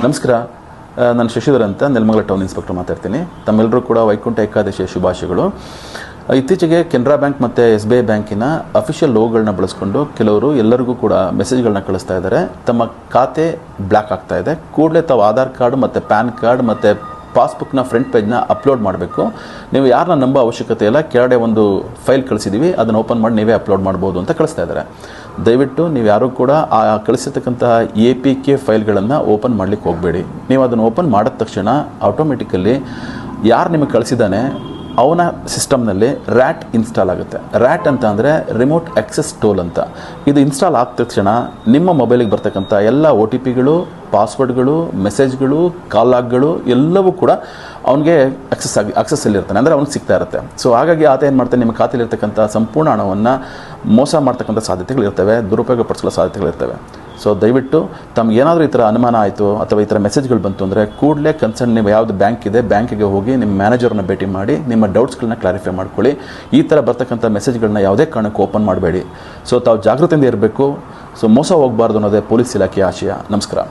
ನಮಸ್ಕಾರ. ನಾನು ಶಶಿಧರ್ ಅಂತ ನೆಲಮಂಗಲ ಟೌನ್ ಇನ್ಸ್ಪೆಕ್ಟರ್ ಮಾತಾಡ್ತೀನಿ. ತಮ್ಮೆಲ್ಲರೂ ಕೂಡ ವೈಕುಂಠ ಏಕಾದಶಿಯ ಶುಭಾಶಯಗಳು. ಇತ್ತೀಚೆಗೆ ಕೆನರಾ ಬ್ಯಾಂಕ್ ಮತ್ತು SBI ಬ್ಯಾಂಕಿನ ಅಫಿಷಿಯಲ್ ಲೋಗೋಗಳನ್ನ ಬಳಸ್ಕೊಂಡು ಕೆಲವರು ಎಲ್ಲರಿಗೂ ಕೂಡ ಮೆಸೇಜ್ಗಳನ್ನ ಕಳಿಸ್ತಾ ಇದ್ದಾರೆ. ತಮ್ಮ ಖಾತೆ ಬ್ಲ್ಯಾಕ್ ಆಗ್ತಾ ಇದೆ, ಕೂಡಲೇ ತಾವು ಆಧಾರ್ ಕಾರ್ಡ್ ಮತ್ತು ಪ್ಯಾನ್ ಕಾರ್ಡ್ ಮತ್ತು ಪಾಸ್ಬುಕ್ನ ಫ್ರಂಟ್ ಪೇಜ್ನ ಅಪ್ಲೋಡ್ ಮಾಡಬೇಕು. ನೀವು ಯಾರನ್ನ ನಂಬೋ ಅವಶ್ಯಕತೆ ಇಲ್ಲ, ಕೆಳಗಡೆ ಒಂದು ಫೈಲ್ ಕಳಿಸಿದ್ದೀವಿ, ಅದನ್ನು ಓಪನ್ ಮಾಡಿ ನೀವೇ ಅಪ್ಲೋಡ್ ಮಾಡ್ಬೋದು ಅಂತ ಕಳಿಸ್ತಾ ಇದ್ದಾರೆ. ದಯವಿಟ್ಟು ನೀವು ಯಾರೂ ಕೂಡ ಆ ಕಳಿಸಿರ್ತಕ್ಕಂತಹ APK ಫೈಲ್ಗಳನ್ನು ಓಪನ್ ಮಾಡಲಿಕ್ಕೆ ಹೋಗಬೇಡಿ. ನೀವು ಅದನ್ನು ಓಪನ್ ಮಾಡಿದ ತಕ್ಷಣ ಆಟೋಮೆಟಿಕಲ್ಲಿ ಯಾರು ನಿಮಗೆ ಕಳಿಸಿದ್ದಾನೆ ಅವನ ಸಿಸ್ಟಮ್ನಲ್ಲಿ ರ್ಯಾಟ್ ಇನ್ಸ್ಟಾಲ್ ಆಗುತ್ತೆ. ರ್ಯಾಟ್ ಅಂತ ಅಂದರೆ ರಿಮೋಟ್ ಆಕ್ಸೆಸ್ ಟೂಲ್ ಅಂತ. ಇದು ಇನ್ಸ್ಟಾಲ್ ಆದ ತಕ್ಷಣ ನಿಮ್ಮ ಮೊಬೈಲಿಗೆ ಬರ್ತಕ್ಕಂಥ ಎಲ್ಲ OTPಗಳು, ಪಾಸ್ವರ್ಡ್ಗಳು, ಮೆಸೇಜ್ಗಳು, ಕಾಲ್ ಲಾಗ್ಗಳು ಎಲ್ಲವೂ ಕೂಡ ಅವನಿಗೆ ಆಕ್ಸೆಸ್ಸಲ್ಲಿರ್ತಾನೆ, ಅಂದರೆ ಅವ್ನಿಗೆ ಸಿಗ್ತಾ ಇರುತ್ತೆ. ಸೊ ಹಾಗಾಗಿ ಆತ ಏನು ಮಾಡ್ತಾನೆ, ನಿಮ್ಮ ಖಾತೆಯಲ್ಲಿರ್ತಕ್ಕಂಥ ಸಂಪೂರ್ಣ ಹಣವನ್ನು ಮೋಸ ಮಾಡ್ತಕ್ಕಂಥ ಸಾಧ್ಯತೆಗಳಿರ್ತವೆ, ದುರುಪಯೋಗ ಪಡಿಸೋ ಸಾಧ್ಯತೆಗಳಿರ್ತವೆ. ಸೊ ದಯವಿಟ್ಟು ತಮಗೇನಾದರೂ ಈ ಥರ ಅನುಮಾನ ಆಯಿತು ಅಥವಾ ಈ ಥರ ಮೆಸೇಜ್ಗಳು ಬಂತು ಅಂದರೆ ಕೂಡಲೇ ಕನ್ಸರ್ನ್ ನೀವು ಯಾವುದು ಬ್ಯಾಂಕ್ ಇದೆ ಬ್ಯಾಂಕಿಗೆ ಹೋಗಿ ನಿಮ್ಮ ಮ್ಯಾನೇಜರ್ನ ಭೇಟಿ ಮಾಡಿ ನಿಮ್ಮ ಡೌಟ್ಸ್ಗಳನ್ನ ಕ್ಲಾರಿಫೈ ಮಾಡ್ಕೊಳ್ಳಿ. ಈ ಥರ ಬರ್ತಕ್ಕಂಥ ಮೆಸೇಜ್ಗಳನ್ನ ಯಾವುದೇ ಕಾರಣಕ್ಕೂ ಓಪನ್ ಮಾಡಬೇಡಿ. ಸೊ ತಾವು ಜಾಗೃತಿಯಿಂದ ಇರಬೇಕು. ಸೊ ಮೋಸ ಹೋಗಬಾರ್ದು ಅನ್ನೋದೇ ಪೊಲೀಸ್ ಇಲಾಖೆಯ ಆಶಯ. ನಮಸ್ಕಾರ.